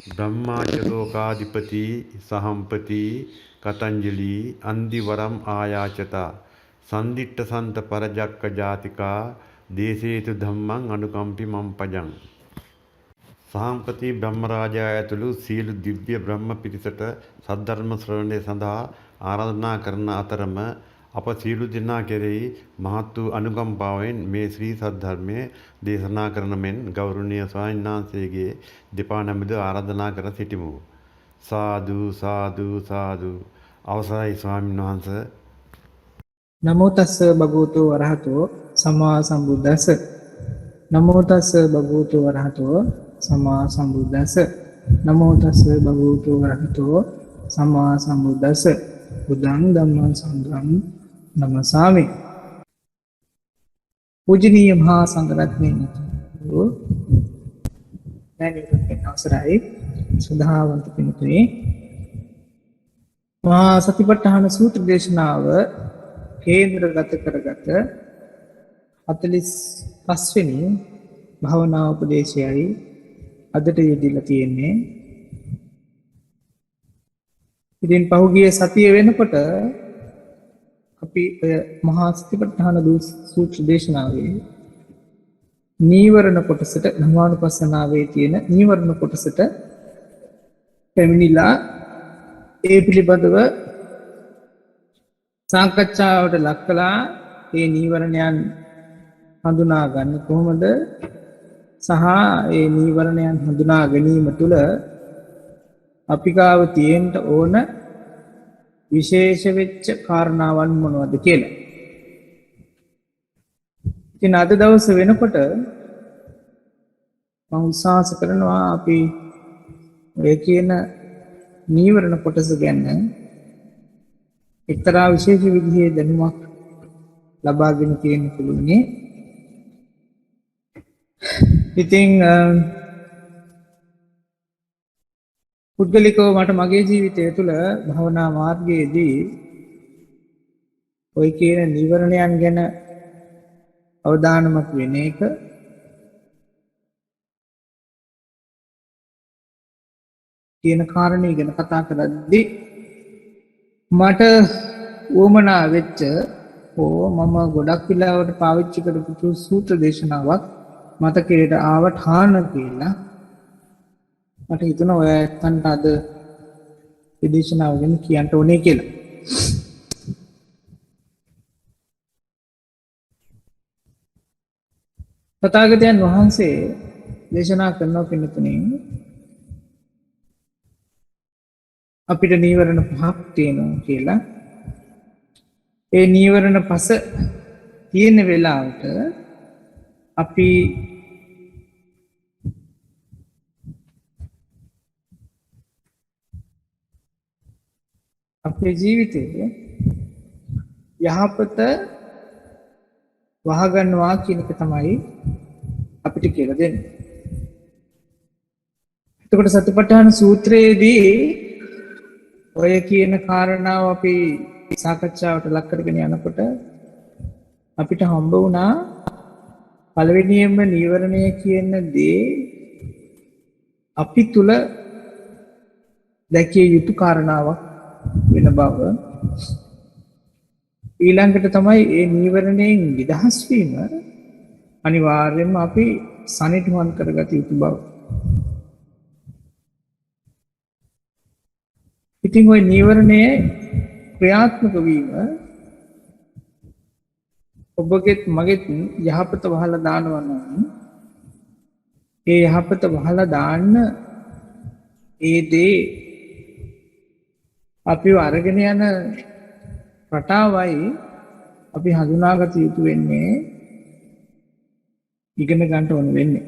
ब्रह्माचलोकाधिपति सहंपति कतंजलि अंदिवरम आयाचता संदिट्ट संत परजक्क जातिका देशेतु धम्मं अनुकंपि मम पजं සහම්පති බ්‍රහ්මරාජා ඇතුළු සියලු දිව්‍ය බ්‍රහ්ම පිරිසට සද්ධර්ම ශ්‍රවණය සඳහා ආරාධනා කරන අතරම අප සියලු දෙනා කෙරෙහි මහත් වූ අනුකම්පාවෙන් මේ ශ්‍රී සද්ධර්මය දේශනා කරන මෙන් ගෞරවනීය ස්වාමීන් වහන්සේගේ දෙපා නමද ආරාධනා කර සිටිමු. සාදු සාදු සාදු. අවසරයි ස්වාමීන් වහන්ස. නමෝ තස්ස භගවතු වරහතෝ සම්මා සම්බුද්දස්ස. නමෝ තස්ස භගවතු වරහතෝ සම්මා සම්බුද්දස්ස. නමෝ තස්ස භගවතු වරහතෝ සම්මා සම්බුද්දස්ස. බුද්ධං ධම්මං සංඝං නමස්සාමි. පූජනීය මහා සංඝරත්නයන් දැනීමෙන් අවසරයි සදාවන්ත පින්තුනි. මහා සතිපට්ඨාන සූත්‍ර දේශනාව කේන්ද්‍රගත කරගත 45 වෙනි භාවනා උපදේශයයි අදට යෙදিলা තියෙන්නේ. ඉතින් පහුගිය සතිය වෙනකොට අපි මහා සතිපට්ඨාන සූත්‍ර දේශනාවේ නීවරණ කොටසට ධම්මානුපස්සනාවේ තියෙන නීවරණ කොටසට පැමිණිලා ඒ පිළිබඳව සාකච්ඡාවට ලක් කළා. ඒ නීවරණයන් හඳුනා ගන්න කොහොමද සහ ඒ නීවරණයන් හඳුනා ගැනීම තුළ අපි ගාව තියෙන්න ඕන විශේෂ වෙච්ච කාරණාවන් මොනවද කියලා. ඉතින් අද දවස වෙනකොට මම විශ්වාස කරනවා අපි ඔය කියන නීවරණ කොටස ගැන එක්තරා විශේෂ විදිහේ දැනුමක් ලබාගෙන තියෙන්න පුළුවන්නේ. ඉතින් පුද්ගලිකව මට මගේ ජීවිතය තුළ භවනා මාර්ගයේදී ඔය කියන නීවරණයන් ගැන අවධානමක් වෙන එක කියන කාරණය ගැන කතා කරද්දී මට වුවමනා වෙච්ච මම ගොඩක් වෙලාවට පාවිච්චි කරපු සූත්‍ර දේශනාවක් මතකයට ආවට හාන කියලා මට හිතුණා ඔය ඇත්තන්ට අද මේ දේශනාව ගැන කියන්න ඕනේ කියලා. තථාගතයන් වහන්සේ දේශනා කරනවා පින්නතුනේ අපිට නීවරණ පහක් තියෙනවා කියලා. ඒ නීවරණ පස තියෙන වෙලාවට අපි අපේ ජීවිතයේ යහපත වහගන්නවා කියන එක තමයි අපිට කියලා දෙන්නේ. එතකොට සතිපට්ඨාන සූත්‍රයේදී ඔය කියන කාරණාව අපි සාකච්ඡාවට ලක් කරගෙන යනකොට අපිට හම්බ වුණා පළවෙනියෙන්ම නීවරණය කියන දේ අපි තුල දැකිය යුතු කාරණාවක් වෙන බව. ඊළඟට තමයි මේ නීවරණයෙන් නිදහස් වීම අනිවාර්යයෙන්ම අපි සනිටුහන් කරගත යුතු බව. ඉතින් ওই නීවරණයේ ක්‍රියාත්මක වීම ඔබගෙත් මගෙත් යහපත වහලා දානවා නම් ඒ යහපත වහලා දාන්න ඒ දේ අපිව අරගෙන යන රටාවයි අපි හඳුනාගත යුතු වෙන්නේ ඉගෙන ගන්න ඕන වෙන්නේ.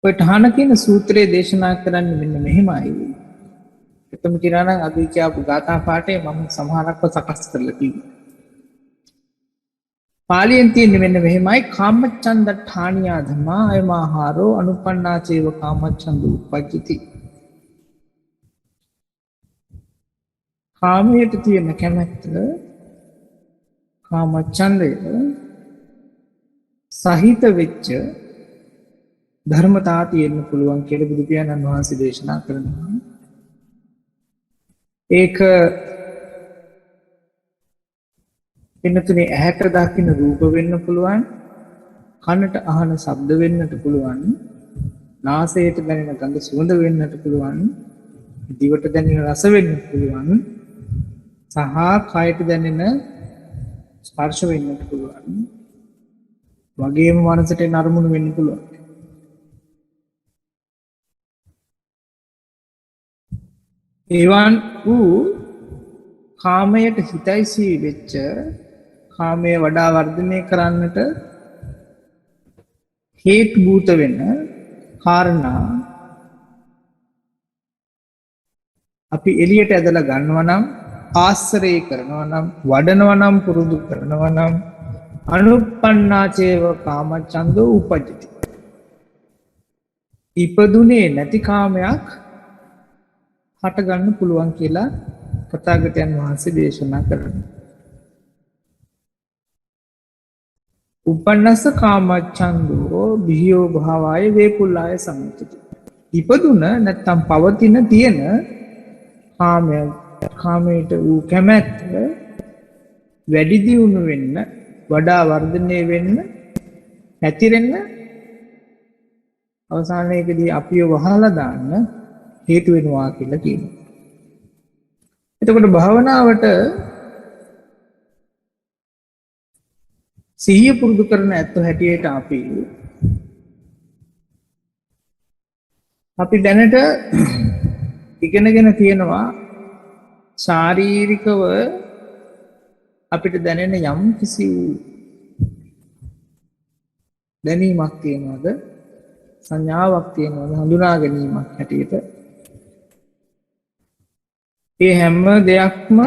ඔය ඨාන කියන සූත්‍රයේ දේශනා කරන්නේ මෙන්න මෙහෙමයි. එතම කියනවා නම් අපි කියපු ගාථා පාඨය මම සමහරක්ව සකස් කරලා තියෙනවා. පාලියෙන් තියෙන්නේ මෙන්න මෙහෙමයි. කාමච්ඡන්ද ඨානියා ධම්මා අයමාහාරෝ අනුපන්නා චේව කාමච්ඡන්ද උපජ්ජති. කාමයට තියෙන කැමැත්ත කාමච්ඡන්දය සහිත වෙච්ච ධර්මතා තියෙන්න පුළුවන් කියලා බුදු පියාණන් වහන්සේ දේශනා කරනවා. ඒක එන්නතුනේ ඇහැට දකින්න රූප වෙන්න පුළුවන්, කනට අහන ශබ්ද වෙන්නට පුළුවන්, නාසයට දැනෙන ගඳ සුවඳ වෙන්නට පුළුවන්, දිවට දැනෙන රස වෙන්න පුළුවන්, සහ කයට දැනෙන ස්පර්ශ වෙන්නට පුළුවන්. වගේම මනසට එන අරමුණු වෙන්න පුළුවන්. එවන් වූ කාමයට හිතයිසී වෙච්ච, කාමය වඩා වර්ධනය කරන්නට හේතු භූත වෙන කාරණා අපි එළියට ඇදලා ගන්නවා නම්, ආශ්‍රය කරනවා නම්, වඩනවා නම්, පුරුදු කරනවා නම් අනුප්පන්නාචේව කාමච්ඡන්தோ උපජ්ජති. ඉපදුනේ නැති කාමයක් හට ගන්න පුළුවන් කියලා තථාගතයන් වහන්සේ දේශනා කරනවා. උපන්නස්ස කාමච්ඡන්தோ බිහියෝ භාවය වේපුල්ලාය සම්මුතිය. ඉපදුන නැත්තම් පවතින තියෙන කාමය, කාමයට වූ කැමැත්ත වැඩි දියුණු වෙන්න, වඩා වර්ධනය වෙන්න, පැතිරෙන්න අවසානයේදී අපිව වහලා දාන්න හේතු වෙනවා කියලා කියනවා. එතකොට භාවනාවට සිහිය පුරුදු කරන ඇත්ත හැටියට අපි දැනට ඉගෙනගෙන තියෙනවා ශාරීරිකව අපිට දැනෙන යම් කිසි දැනීමක් තියෙනවද, සංඥාවක් තියෙනවද, හඳුනා ගැනීමක් හැටියට ඒ හැම දෙයක්ම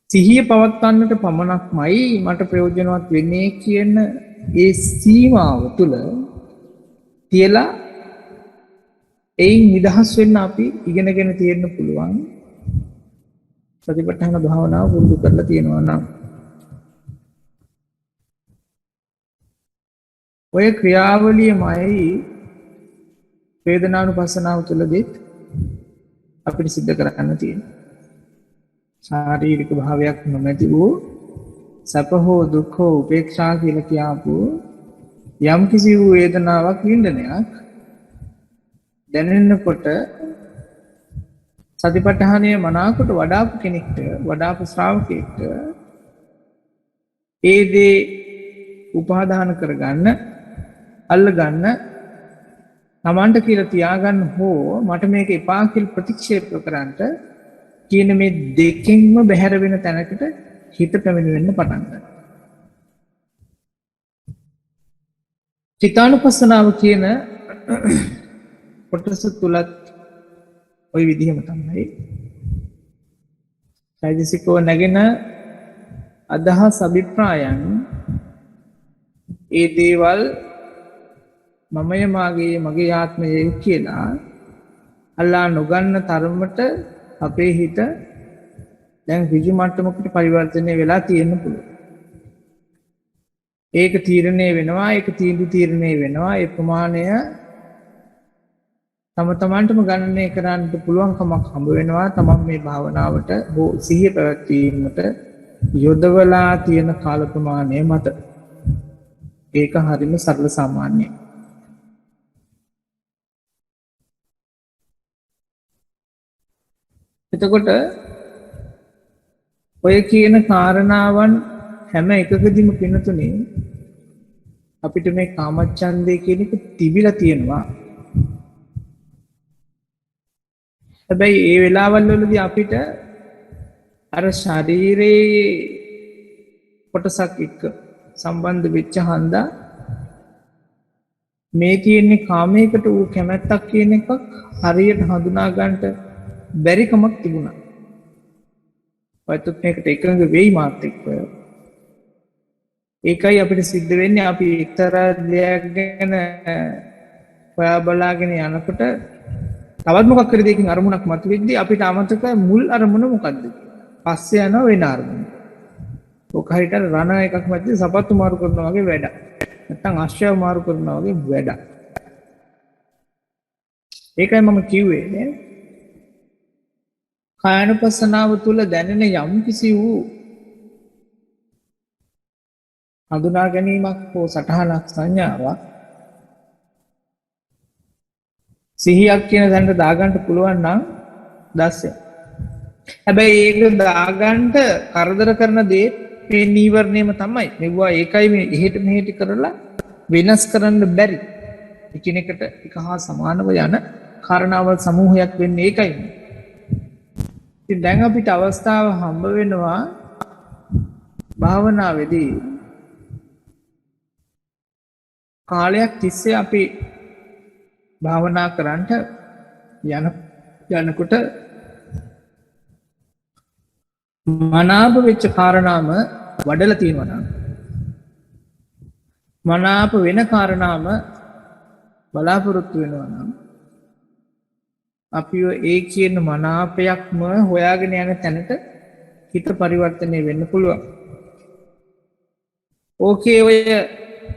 සිහිය පවත්වන්නට පමණක්මයි මට ප්‍රයෝජනවත් වෙන්නේ කියන ඒ සීමාව තුළ තියලා එයින් නිදහස් වෙන්න අපි ඉගෙනගෙන තියෙන්න පුළුවන්. සතිපට්ඨාන භාවනාව පුරුදු කරලා තියෙනවා නම් ඔය ක්‍රියාවලියමයි වේදනානුපස්සනාව තුළදීත් අපිට සිද්ධ කරන්න තියෙනවා. ශාරීරික භාවයක් නොමැති වූ සැප හෝ දුක් හෝ උපේක්ෂා කියලා කියපු යම් කිසි වූ වේදනාවක්, විඳනයක් දැනෙනකොට සතිපට්ඨානය මනාකොට වඩාපු කෙනෙක්ට, වඩාපු ශ්‍රාවකයෙක්ට ඒ දේ උපාදාන කරගන්න, අල්ලගන්න, තමන්ට කියලා තියාගන්න හෝ මට මේක එපා කියලා ප්‍රතික්ෂේප කරන්නට කියන මේ දෙකෙන්ම බැහැර වෙන තැනකට හිත පැමිණෙන්න පටන් ගන්නවා. චිත්තානුපස්සනාව කියන කොටස තුලත් ওই විදිහම තමයි. චෛතසිකව නැගෙන අදහස්, අභිප්‍රායන්, ඒ දේවල් මමය, මගේ ආත්මය කියලා අල්ලා නොගන්න තරමට අපේ හිත දැන් ඍජු මට්ටමකට පරිවර්තනය වෙලා තියෙන්න පුළුවන්. ඒක තීරණය වෙනවා, ඒක තීරණය වෙනවා. ඒ ප්‍රමාණය තම තමන්ටම ගණනය කරන්න පුළුවන්කමක් හම්බ වෙනවා. තමන් මේ භාවනාවට සිහිය පැවැත්වීමට යොදවලා තියෙන කාල ප්‍රමාණය මත. ඒක හරිම සරල සාමාන්‍යයි. එතකොට ඔය කියන කාරණාවන් හැම එකකදීම පිනතුනේ අපිට මේ කාමච්ඡන්දය කියන එක තිබිලා තියෙනවා. හැබැයි ඒ වෙලාවල් වලදී අපිට අර ශරීරයේ කොටසක් එක්ක සම්බන්ධ වෙච්ච හන්දා මේ තියෙන්නේ කාමයකට වූ කැමැත්තක් කියන එකක් හරියට හඳුනා ගන්නට බැරිකමක් තිබුණා. ඔයත් මේකට එකඟ වෙයි මාත් එක්ක. ඒකයි අපිට සිද්ධ වෙන්නේ අපි එක්තරා දෙයක් ගැන හොයා බලාගෙන යනකොට තවත් මොකක් හරි දෙයකින් අරමුණක් මතුවෙද්දී අපිට අමතක මුල් අරමුණ මොකද්ද කියලා. පස්සේ යනවා වෙන අරමුණ. ඔක හරියට රණ එකක් මැද්දේ සපත්තු මාරු කරනවා වගේ වැඩක්. නැත්නම් ආශ්‍රය මාරු කරනවා වගේ වැඩක්. ඒකයි මම කිව්වේ කායනුපස්සනාව තුළ දැනෙන යම් කිසි වූ හඳුනා ගැනීමක් හෝ සටහනක් සංඥාවක් සිහියක් කියන දැනට දාගන්න පුළුවන් නම් දස්සය. හැබැයි ඒක දාගන්න කරදර කරන දේ මේ නීවරණයම තමයි. මෙවුවා ඒකයි මේ එහෙට මෙහෙට කරලා වෙනස් කරන්න බැරි. එකිනෙකට එක හා සමානව යන කාරණාවල් සමූහයක් වෙන්නේ ඒකයි. ඉතින් දැන් අපිට අවස්ථාව හම්බ වෙනවා භාවනාවේදී කාලයක් තිස්සේ අපි භාවනා කරන්නට යනකොට මනාප වෙච්ච කාරණාම වඩලා තියෙනවා නම් මනාප වෙන කාරණාම බලාපොරොත්තු වෙනවා නම් අපි ඒ කියන මනාපයක්ම හොයාගෙන යන තැනට හිත පරිවර්තනය වෙන්න පුළුවන්. ඕකේ ඔය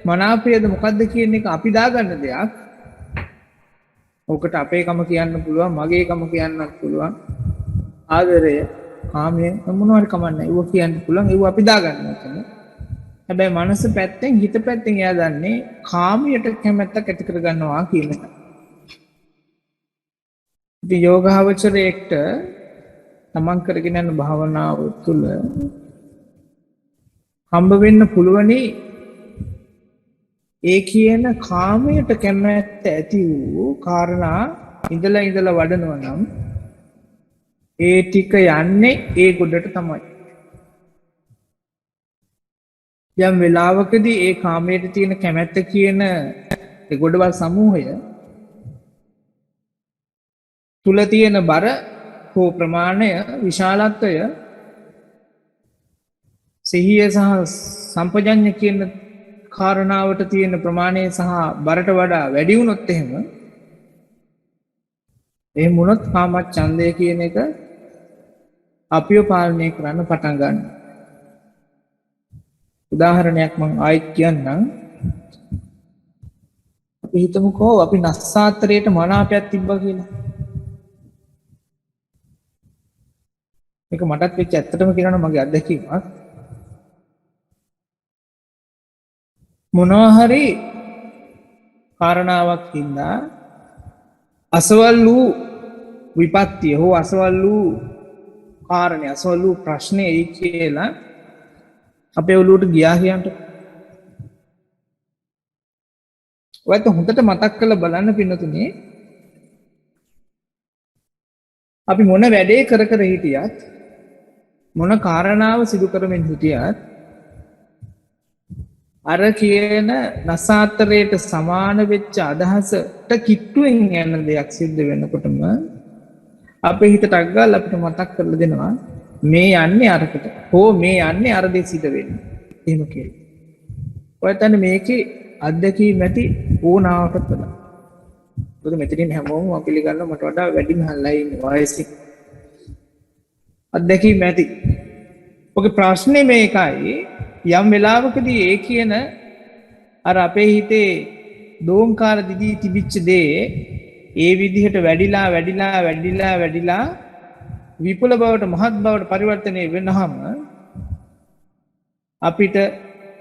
මනාපයද මොකද්ද කියන එක අපි දාගන්න දෙයක්. ඕකට අපේකම කියන්න පුළුවන්, මගේකම කියන්නත් පුළුවන්. ආදරය, කාමය මොනවා හරි කමන්නේ. ඒව කියන්න පුළුවන්. ඒව අපි දාගන්න ඕනේ. හැබැයි මනස පැත්තෙන් හිත පැත්තෙන් එයා දන්නේ කාමයට කැමැත්තක් ඇති කර ගන්නවා කියන එක. ඉතින් යෝගාවචරයේට තමන් කරගෙන යන භාවනාව තුළ හම්බ වෙන්න පුළුවනි ඒ කියන කාමයට කැමැත්ත ඇති වූ කාරණා ඉඳලා වඩනවා නම් ඒ ටික යන්නේ ඒ ගොඩට තමයි. යම් වෙලාවකදී ඒ කාමයට තියෙන කැමැත්ත කියන ඒ ගොඩවල් සමූහය තුල තියෙන බර හෝ ප්‍රමාණය විශාලත්වය සිහිය සහ සම්පජඤ්ඤ කියන කාරණාවට තියෙන ප්‍රමාණය සහ බරට වඩා වැඩි වුණොත් එහෙම වුණොත් කාමච්ඡන්දය කියන එක අපිව පාලනය කරන්න පටන් ගන්නවා. උදාහරණයක් මම ආයෙත් කියන්නම්. අපි හිතමුකෝ අපි නස්සාතරයට මනාපයක් තිබ්බා කියලා. මේක මටත් වෙච්ච ඇත්තටම කියනවා මගේ අත්දැකීමක්. මොනවා හරි කාරණාවක් හින්දා අසවල් වූ විපත්තිය හෝ අසවල් වූ කාරණේ අසවල් වූ ප්‍රශ්නේ එයි කියලා අපේ ඔළුවට ගියා කියන්ට. ඔයත් හොඳට මතක් කරලා බලන්න පින්නතුනේ අපි මොන වැඩේ කර හිටියත් මොන කාරණාව සිදු කරමින් හිටියත් අර කියන නසාතරයට සමාන වෙච්ච අදහසට කිට්ටුවෙන් යන දෙයක් සිද්ධ වෙනකොටම අපේ හිතට අග්ගල් අපිට මතක් කරලා දෙනවා මේ යන්නේ අරකට හෝ මේ යන්නේ අර දෙය සිද්ධ වෙන්නේ. එහෙම කියලා. ඔයතන මේකේ අත්දැකීම් ඇති ඕනාවකට වඩා. මොකද මෙතනින් හැමෝම අපි පිළිගන්නවා මට වඩා වැඩි මහල්ලා ඉන්නේ වයසින්. අත්දැකීම් ඇති. ඔගේ ප්‍රශ්නේ මේකයි යම් වෙලාවකදී ඒ කියන අර අපේ හිතේ දෝංකාර දිදී තිබිච්ච දේ ඒ විදිහට වැඩිලා විපුල බවට මහත් බවට පරිවර්තනය වෙනහම අපිට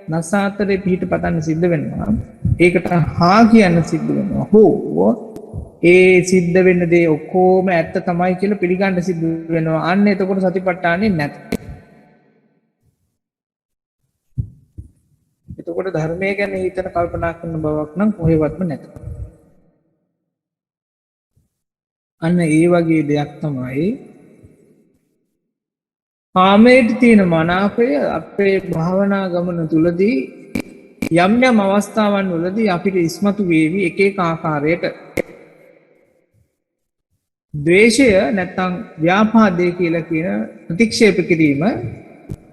නසාතරේ පිහිට පතන්න සිද්ධ වෙනවා. ඒකට හා කියන්න සිද්ධ වෙනවා. හෝ ඒ සිද්ධ වෙන්න දේ ඔක්කොම ඇත්ත තමයි කියලා පිළිගන්න සිද්ධ වෙනවා. අන්න එතකොට සතිපට්ඨානෙ නැත. එතකොට ධර්මය ගැන හිතන කල්පනා කරන බවක් නම් කොහෙවත්ම නැත. අන්න ඒ වගේ දෙයක් තමයි කාමයට තියෙන මනාපය අපේ භාවනා ගමන තුලදී යම් අවස්ථාවන් වලදී අපිට ඉස්මතු වේවි එක එක ආකාරයට. ද්වේෂය නැත්තම් ව්‍යාපාදේ කියලා කියන ප්‍රතික්ෂේප කිරීම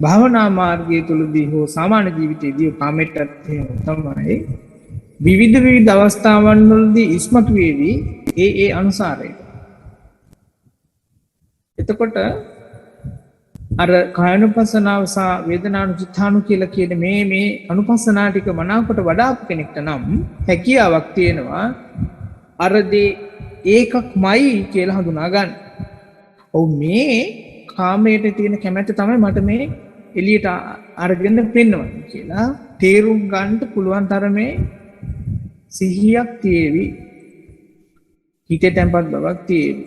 භාවනා මාර්ගය තුලදී හෝ සාමාන්‍ය ජීවිතයේදී කාමයට තමයි විවිධ අවස්ථාවන් වලදී ඉස්මතු වේවි ඒ අනුසාරයට. එතකොට අර කායනුපස්සනාව සහ වේදනානුචිත්තානු කියලා කියන මේ අනුපස්සනා ටික මනාවකට වඩාපු කෙනෙක්ට නම් හැකියාවක් තියෙනවා අර දේ ඒකක්මයි කියලා හඳුනා ගන්න. ඔව් මේ කාමයට තියෙන කැමැත්ත තමයි මට මේ එළියට අරගෙන පෙන්වන්නේ කියලා තේරුම් ගන්න පුළුවන් තරමේ සිහියක් තියෙවි. හිතේ තැම්පත් බවක් තියෙවි.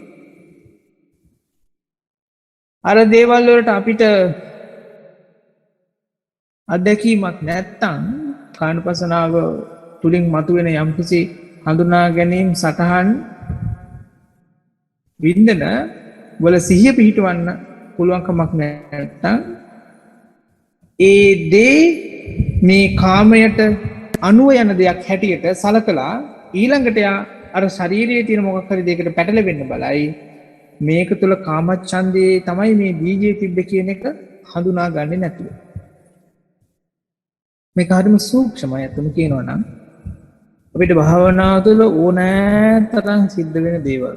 අර දේවල් වලට අපිට අත්දැකීමක් නැත්තම් කායනුපස්සනාව තුලින් මතුවෙන යම්කිසි හඳුනා ගැනීම සටහන් වින්දන වල සිහිය පිහිටවන්න පුළුවන්කමක් නැත්තම් ඒ දේ මේ කාමයට අනුව යන දෙයක් හැටියට සලකලා ඊළඟට අර ශරීරයේ තියෙන මොකක් හරි දෙයකට පැටලෙන්න බලයි මේක තුල කාමච්ඡන්දේ තමයි මේ බීජයේ තිබ්බ කියන එක හඳුනා ගන්නේ නැතුව. මේක හරිම සූක්ෂමයි අතම කියනවා නම් අපිට භාවනාව තුළ ඕනෑතරම් සිද්ධ වෙන දේවල්.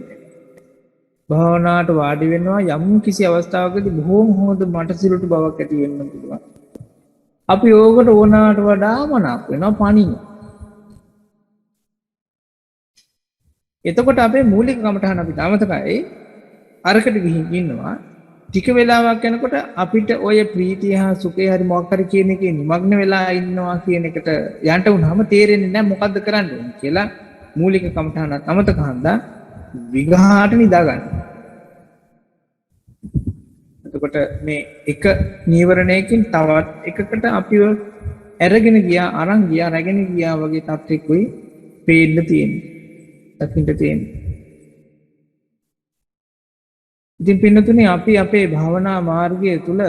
භාවනාවට වාඩි වෙනවා යම් කිසි අවස්ථාවකදී බොහොම හොඳ මටසිරුට බවක් ඇති වෙන්න පුළුවන්. අපි ඕකට ඕනාට වඩා මනාප වෙනවා පණින. එතකොට අපේ මූලික කමටහන අපිට අමතකයි අරකට ගිහින් ඉන්නවා ටික වෙලාවක් යනකොට අපිට ඔය ප්‍රීතිය හා සුඛය හරි මොකක් හරි කියන එකේ නිමග්න වෙලා ඉන්නවා කියන එකට යන්න වුණාම තේරෙන්නේ නැහැ මොකද්ද කරන්න ඕනේ කියලා මූලික කමටහනත් අමතක හන්දා විගහාට නිදා ගන්න. එතකොට මේ එක නීවරණයකින් තවත් එකකට අපිව අරගෙන රැගෙන ගියා වගේ තත්ත්වෙකුයි පේන්න තියෙන්නේ. දකින්න තියෙන්නේ. ඉතින් පින්නතුනේ අපි අපේ භාවනා මාර්ගය තුල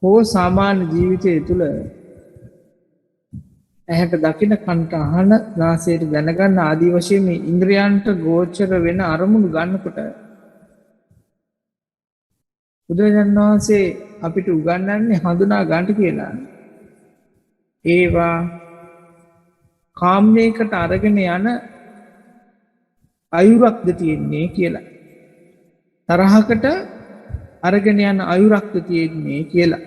හෝ සාමාන්‍ය ජීවිතය තුල ඇහැට දකින කනට අහන නාසයට දැනගන්න ආදී වශයෙන් මේ ඉන්ද්‍රයන්ට ගෝචර වෙන අරමුණු ගන්නකොට බුදුරජාණන් වහන්සේ අපිට උගන්වන්නේ හඳුනා ගන්න කියලා. ඒවා කාමයකට අරගෙන යන අයුරක්ද තියෙන්නේ කියලා. තරහකට අරගෙන යන අයුරක්ද තියෙන්නේ කියලා.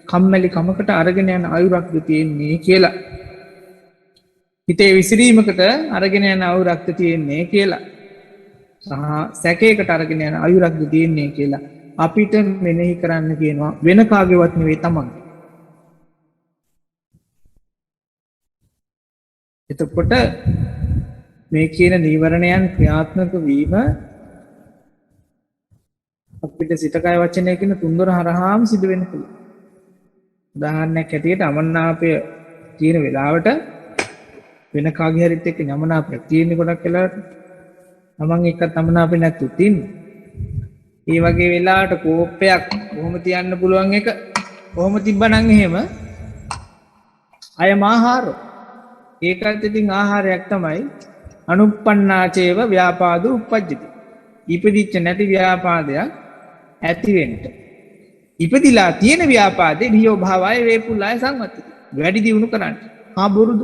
කම්මැලි කමකට අරගෙන යන අයුරක්ද තියෙන්නේ කියලා. හිතේ විසිරීමකට අරගෙන යන අයුරක්ද තියෙන්නේ කියලා. සහ සැකයකට අරගෙන යන අයුරක්ද තියෙන්නේ කියලා. අපිට මෙනෙහි කරන්න කියනවා වෙන කාගේවත් නෙවෙයි තමන්. එතකොට මේ කියන නීවරණයන් ක්‍රියාත්මක වීම අපිට සිත කය වචනය කියන තුන්දොර හරහාම සිදු වෙන්න පුළුවන්. උදාහරණයක් ඇටියට අමනාපය තියෙන වෙලාවට වෙන කාගේ හරිත් එක්ක යමනාපයක් තියෙන ගොඩක් වෙලාවට තමන් එක්ක අමනාපේ නැතුත් ඉන්නේ. ඒ වගේ වෙලාවට කෝපයක් කොහොම තියන්න පුළුවන් එක කොහොම තිබ්බනම් එහෙම අයම ආහාරෝ. ඒකත් ඉතින් ආහාරයක් තමයි අනුප්පන්නාචේව ව්‍යාපාදෝ උප්පජ්ජති. ඉපදිච්ච නැති ව්‍යාපාදයක් ඇති වෙන්න. ඉපදිලා තියෙන ව්‍යාපාදේ වියෝ භාවය වේපුලාය සංවත්තති. වැඩි දියුණු කරන්න. හා බොරුද?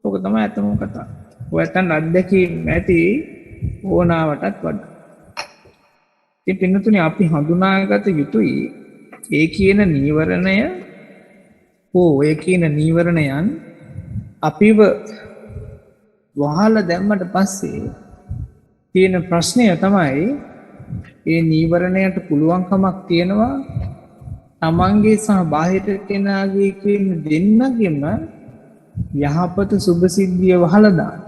ඔක තමයි අතම කතාව. ඔයයන් අත්දැකීම් ඇති ඕනාවටත් වඩා. ඉතින් පින්නතුනි අපි හඳුනාගත යුතුයි ඒ කියන නීවරණය ඔය කියන නීවරණයන් අපිව වහලා දැම්මට පස්සේ තියෙන ප්‍රශ්නය තමයි ඒ නීවරණයට පුළුවන්කමක් තියෙනවා තමන්ගේ සහ බාහිර කෙනාගේ කියන දෙන්නගෙම යහපත සුභසිද්ධිය වහලා දාන්න.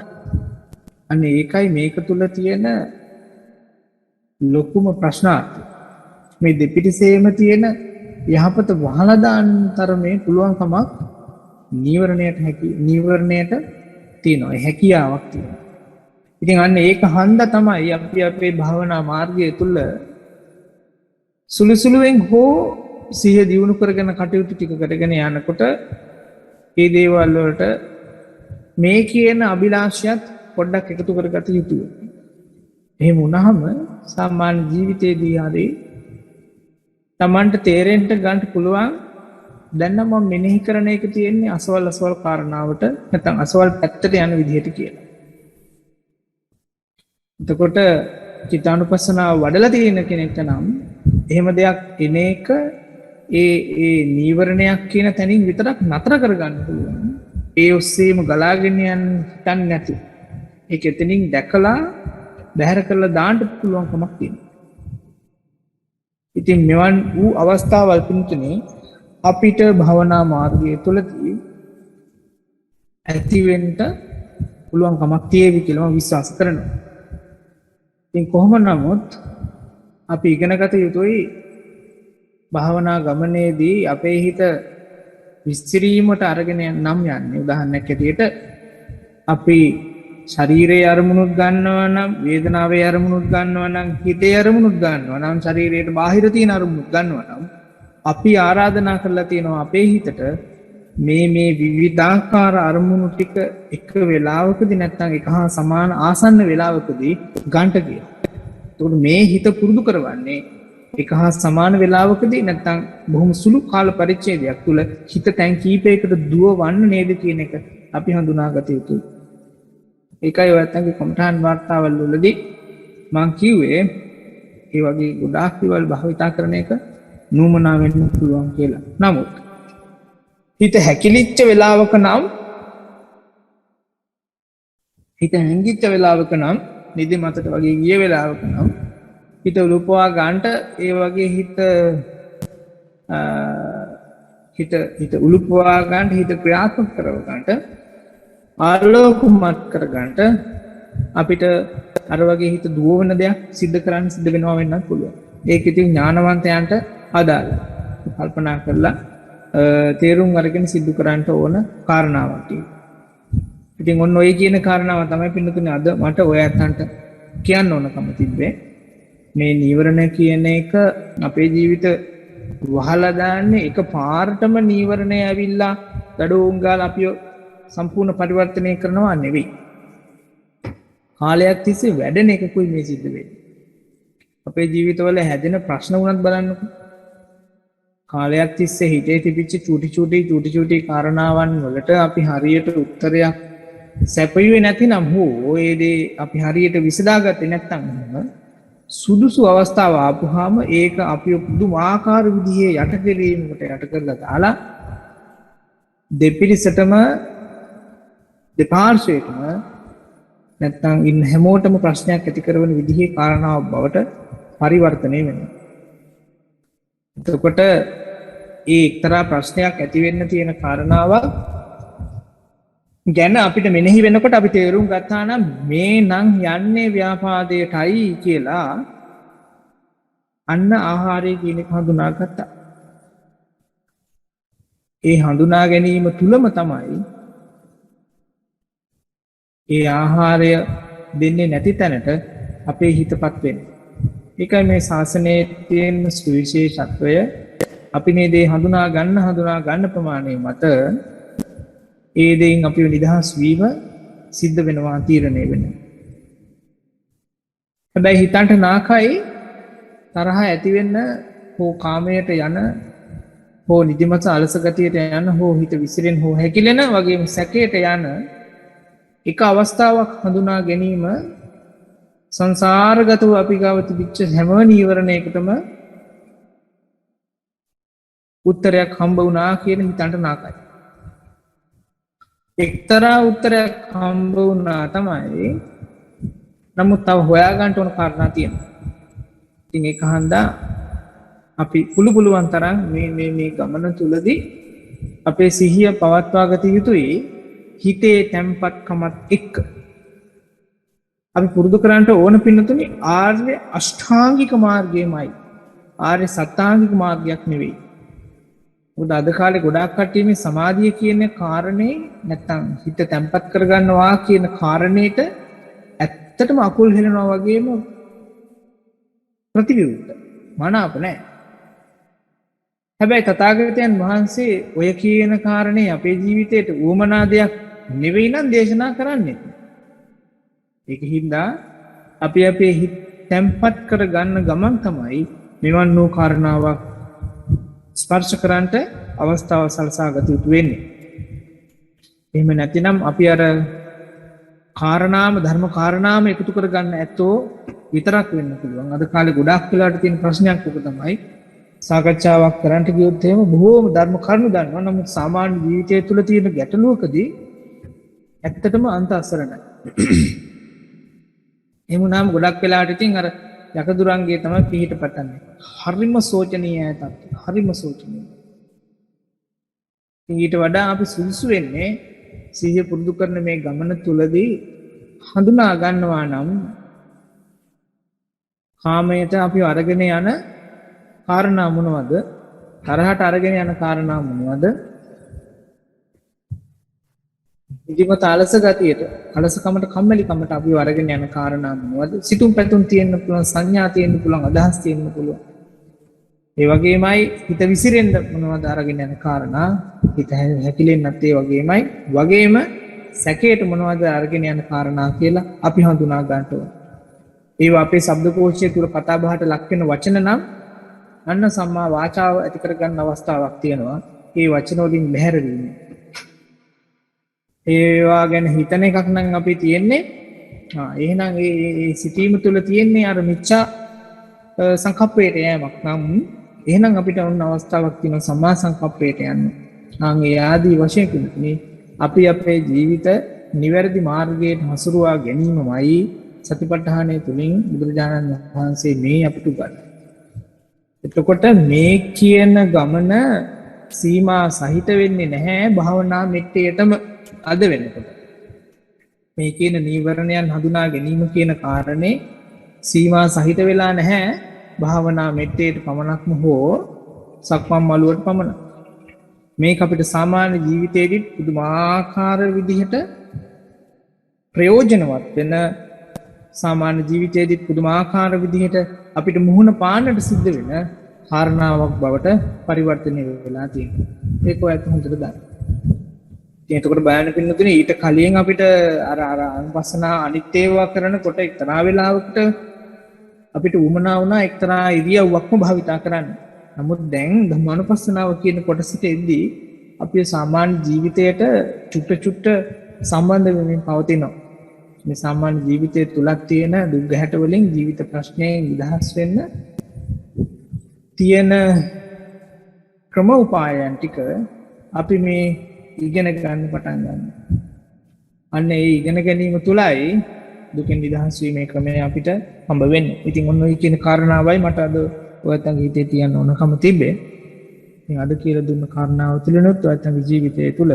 අනේ ඒකයි මේක තුල තියෙන ලොකුම ප්‍රශ්නාර්ථය. මේ දෙපිටිසේම තියෙන යහපත වහලා දාන්න තරමේ පුළුවන්කමක් නීවරණයට තියෙනවා. හැකියාවක් තියෙනවා. ඉතින් අන්න ඒක හන්දා තමයි අපි අපේ භාවනා මාර්ගය තුල සුළුසුළුෙන් හෝ සිහිය දියුණු කරගෙන කටයුතු ටික කරගෙන යනකොට මේ දේවල් වලට මේ කියන අභිලාෂයත් පොඩ්ඩක් එකතු කරගත යුතුයි. එහෙම වුණාම සාමාන්‍ය ජීවිතයේදී හරි Tamanට තේරෙන්න ගන්න පුළුවන් දැන් නම් මම මෙනෙහි කරන එක තියෙන්නේ අසවල් කාරණාවට නැත්නම් අසවල් පැත්තට යන විදිහට කියලා. එතකොට චිත්තානුපස්සනාව වඩලා තියෙන කෙනෙක්ට නම් එහෙම දෙයක් එන එක ඒ නීවරණයක් කියන තැනින් විතරක් නතර කරගන්න පුළුවන්. ඒ ඔස්සේම ගලාගෙන යන්න හිතන්නේ නැති. ඒක එතනින් දැකලා බැහැර කරලා දාන්න පුළුවන් කමක් තියෙනවා. ඉතින් මෙවන් වූ අවස්ථාවල් පින්තුනේ අපිට භවනා මාර්ගය තුළදී ඇතිවෙන්න පුළුවන් කමක් තියෙවි කියලා මම විශ්වාස කරනවා. ඉතින් කොහොම නමුත් අපි ඉගෙනගත යුතුයි භාවනා ගමනේදී අපේ හිත විස්තරීමට අරගෙන නම් යන්නේ. උදාහරණයක් ඇටියට අපි ශරීරයේ අරමුණුත් ගන්නවා නම්, වේදනාවේ අරමුණුත් ගන්නවා නම්, හිතේ අරමුණුත් ගන්නවා නම්, ශරීරයට බාහිර තියෙන අරමුණුත් ගන්නවා නම් අපි ආරාධනා කරලා තියෙනවා අපේ හිතට මේ විවිධාකාර අරමුණු ටික එක වෙලාවකදී නැත්නම් එක හා සමාන ආසන්න වෙලාවකදී ගන්නට කියලා. එතකොට මේ හිත පුරුදු කරවන්නේ එක හා සමාන වෙලාවකදී නැත්නම් බොහොම සුළු කාල පරිච්ඡේදයක් තුළ හිත තැන් කීපයකට දුවවන්න නේද කියන එක අපි හඳුනාගත යුතුයි. ඒකයි ඔයත්ගේ කමඨාන් වාර්තාවල් වලදී මම කිව්වේ ඒ වගේ ගොඩාක් දේවල් භාවිතා කරන එක නුමනා වෙන්න පුළුවන් කියලා. නමුත් හිත හැකිලිච්ච වෙලාවක නම් හිත හැංගිච්ච වෙලාවක නම් නිදි මතට වගේ ගිය වෙලාවක නම් හිත උලුපවා ගන්නට ඒ වගේ හිත උලුපවා ගන්නට හිත ක්‍රියාත්මක කරව ගන්නට ආලෝකමත් කර ගන්නට අපිට අර වගේ හිත දුවවන දෙයක් සිද්ධ කරන්න සිද්ධ වෙනවා වෙන්නත් පුළුවන්. ඒක ඉතින් ඥානවන්තයන්ට අදාළයි. කල්පනා කරලා තේරුම් අරගෙන සිද්ධ කරන්න ඕන කාරණාවක්. ඉතින් ඔන්න ඔය කියන කාරණාව තමයි පින්නතුනේ අද මට ඔය අතන්ට කියන්න ඕනකම තිබ්බේ. මේ නීවරණ කියන එක අපේ ජීවිත වහලා දාන්නේ එක පාරටම නීවරණය ඇවිල්ලා දඩෝම් ගාලා අපිව සම්පූර්ණ පරිවර්තනය කරනවා නෙවෙයි. කාලයක් තිස්සේ වැඩෙන එකකුයි මේ සිද්ධ වෙන්නේ. අපේ ජීවිතවල හැදෙන ප්‍රශ්න වුණත් බලන්නකෝ. කාලයක් තිස්සේ හිතේ තිබිච්ච චූටි කාරණාවන් වලට අපි හරියට උත්තරයක් සැපයුවේ නැතිනම් හෝ ඒ දේ අපි හරියට විසඳාගත්තේ නැත්නම් සුදුසු අවස්ථාව ආපුහාම ඒක අපිව පුදුමාකාර විදිහේ යට කිරීමකට යට කරලා දාලා දෙපිරිසටම දෙපාර්ශ්වයටම නැත්නම් ඉන්න හැමෝටම ප්‍රශ්නයක් ඇති කරන විදිහේ කාරණාවක් බවට පරිවර්තනය වෙනවා. එතකොට ඒ එක්තරා ප්‍රශ්නයක් ඇති වෙන්න තියෙන කාරණාවක් ගැන අපිට මෙනෙහි වෙනකොට අපි තේරුම් ගත්තා නම් මේ නම් යන්නේ ව්‍යාපාදයටයි කියලා අන්න ආහාරය කියන එක හඳුනාගත්තා. ඒ හඳුනා ගැනීම තුලම තමයි ඒ ආහාරය දෙන්නේ නැති තැනට අපේ හිතපත් වෙන්නේ. ඒකයි මේ ශාසනයේ තියෙන සුවිශේෂත්වය. අපි මේ දේ හඳුනා ගන්න ප්‍රමාණය මත ඒ දෙයින් අපිව නිදහස් වීම සිද්ධ වෙනවා, තීරණය වෙනවා. හැබැයි හිතන්ට නාකයි තරහ ඇති වෙන්න හෝ කාමයට යන හෝ නිදිමත අලස ගතියට යන හෝ හිත විසිරෙන හෝ හැකිලෙන වගේම සැකයට යන එක අවස්ථාවක් හඳුනා ගැනීම සංසාරගතව අපි ගාව තිබිච්ච හැම නීවරණයකටම උත්තරයක් හම්බ වුණා කියන හිතන්ට නාකයි. එක්තරා උත්තරයක් හම්බ වුණා තමයි. නමුත් තව හොයාගන්න ඕන කාරණා තියෙනවා. ඉතින් ඒක හන්දා අපි පුළුවන් තරම් මේ ගමන තුලදී අපේ සිහිය පවත්වා ගත යුතුයි. හිතේ තැම්පත්කමත් එක්ක අපි පුරුදු කරන්නට ඕන පින්නතුනේ ආර්ය අෂ්ටාංගික මාර්ගයමයි. ආර්ය සත්‍යාංගික මාර්ගයක් නෙවෙයි. මොකද අද කාලේ ගොඩාක් කට්ටිය මේ සමාධිය කියන කාරණේ නැත්තම් හිත තැම්පත් කරගන්නවා කියන කාරණේට ඇත්තටම අකුල් හෙලනවා වගේම ප්‍රතිවිරුද්ධ. මනාප නැහැ. හැබැයි තථාගතයන් වහන්සේ ඔය කියන කාරණේ අපේ ජීවිතයට උවමනා දෙයක් නෙවෙයි නම් දේශනා කරන්නේ. ඒක හින්දා අපි අපේ හිත තැම්පත් කර ගන්න ගමන් තමයි මෙවන් වූ කාරණාවක් ස්පර්ශ කරන්නට අවස්ථාව සලසා ගත යුතු වෙන්නේ. එහෙම නැතිනම් අපි අර කාරණාම ධර්ම කාරණාම එකතු කරගන්න ඇත්තෝ විතරක් වෙන්න පුළුවන්. අද කාලේ ගොඩාක් වෙලාට තියෙන ප්‍රශ්නයක් ඔක තමයි. සාකච්ඡාවක් කරන්නට ගියොත් එහෙම බොහෝම ධර්ම කරුණු දන්නවා. නමුත් සාමාන්‍ය ජීවිතය තුළ තියෙන ගැටලුවකදී ඇත්තටම අන්ත අසරණයි. එහෙම වුණාම ගොඩක් වෙලාට ඉතින් අර යකදුරන්ගේ තමයි පිහිට පටන්නේ. හරිම සෝචනීය තත්ත්වය. හරිම සෝචනීය. ඊට වඩා අපි සුදුසු වෙන්නේ සිහිය පුරුදු කරන මේ ගමන තුලදී හඳුනා ගන්නවා නම් කාමයට අපි අරගෙන යන කාරණා මොනවද? තරහට අරගෙන යන කාරණා මොනවද? ඉදිමත අලස ගතියට, අලසකමට කම්මැලිකමට අපි අරගෙන යන කාරණා මොනවද? සිතුම් පැතුම් තියෙන්න පුළුවන්, සංඥා තියෙන්න පුළුවන්, අදහස් තියෙන්න පුළුවන්. ඒ වගේමයි හිත විසිරෙන්න මොනවද අරගෙන යන කාරණා, හිත හැකිලෙන්නත් ඒ වගේමයි, වගේම සැකයට මොනවද අරගෙන යන කාරණා කියලා අපි හඳුනා ගන්න ඕනේ. ඒවා අපේ ශබ්දකෝෂය තුල කතා බහට ලක් වෙන වචන නම් අන්න සම්මා වාචාව ඇති කරගන්න අවස්ථාවක් තියෙනවා. ඒ වචන වලින් බැහැර වීම. ඒවා ගැන හිතන එකක් නම් අපි තියෙන්නේ. එහෙනම් ඒ සිතීම තුළ තියෙන්නේ අර මිච්ඡා සංකප්පයට යෑමක් නම් එහෙනම් අපිට උන් අවස්ථාවක් තියෙනවා සම්මා සංකප්පයට යන්න. ඒ ආදී වශයෙන් කියන්නේ අපි අපේ ජීවිත නිවැරදි මාර්ගයට හසුරුවා ගැනීමමයි සතිපට්ඨානය තුළින් බුදුරජාණන් වහන්සේ මේ අපිට උගන්වන්නේ. එතකොට මේ කියන ගමන සීමා සහිත වෙන්නේ නැහැ භාවනා මෙට්ටේටම අද වෙනකොට. මේ කියන නීවරණයන් හඳුනා ගැනීම කියන කාරණේ සීමා සහිත වෙලා නැහැ භාවනා මෙට්ටේට පමණක්ම හෝ සක්මන් මළුවට පමණක්. මේක අපිට සාමාන්‍ය ජීවිතයේදී පුදුමාකාර විදිහට ප්‍රයෝජනවත් වෙන සාමාන්‍ය ජීවිතයේදී පුදුමාකාර විදිහට අපිට මුහුණ පාන්නට සිද්ධ වෙන කාරණාවක් බවට පරිවර්තනය වෙලා තියෙනවා. ඒක ඔයත් හොඳට දන්න. එතකොට බයන පින්නතුනේ ඊට කලින් අපිට අර අනුපස්සනා අනිත් ඒවා කරනකොට එක්තරා වෙලාවකට අපිට උමනා වුණා එක්තරා ඉරියව්වක්ම භාවිතා කරන්න. නමුත් දැන් ධම්මානුපස්සනාව කියන කොටසට එද්දී අපි සාමාන්‍ය ජීවිතයට චුට්ට සම්බන්ධ වෙමින් පවතිනවා. මේ සාමාන්‍ය ජීවිතය තුලක් තියෙන දුක් ගැහැට වලින් ජීවිත ප්‍රශ්නයෙන් නිදහස් වෙන්න තියෙන ක්‍රම උපායන් ටික අපි මේ ඉගෙන ගන්න පටන් ගන්නවා. අන්න ඒ ඉගෙන ගැනීම තුලයි දුකෙන් නිදහස් වීමේ ක්‍රමය අපිට හම්බ වෙන්නේ. ඉතින් ඔන්න ඔය කියන කාරණාවයි මට අද ඔයත්ගේ හිතේ තියන්න ඕනකම තිබ්බේ. ඉතින් අද කියලා දුන්න කාරණාව තුලනොත් ඔයත්ගේ ජීවිතය තුල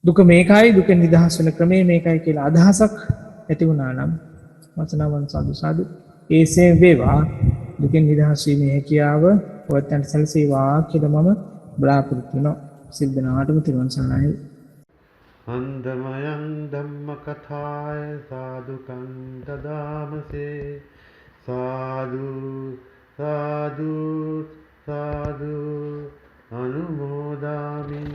දුක මේකයි, දුකෙන් නිදහස් වෙන ක්‍රමය මේකයි කියලා අදහසක් ඇති වුණා නම් වචනවන් සාදු ඒසේ වේවා. දුකෙන් නිදහස් වීමේ හැකියාව ඔයත්න්ට සැලසේවා කියලා මම බලාපොරොත්තු වෙනවා. සිද්ධ නාටම තිරුවන් සරණයි. අන්දමයන් ධම්ම කථාය සාදුකං දදාමසේ සාදු සාදු සාදු අනුමෝදාමි.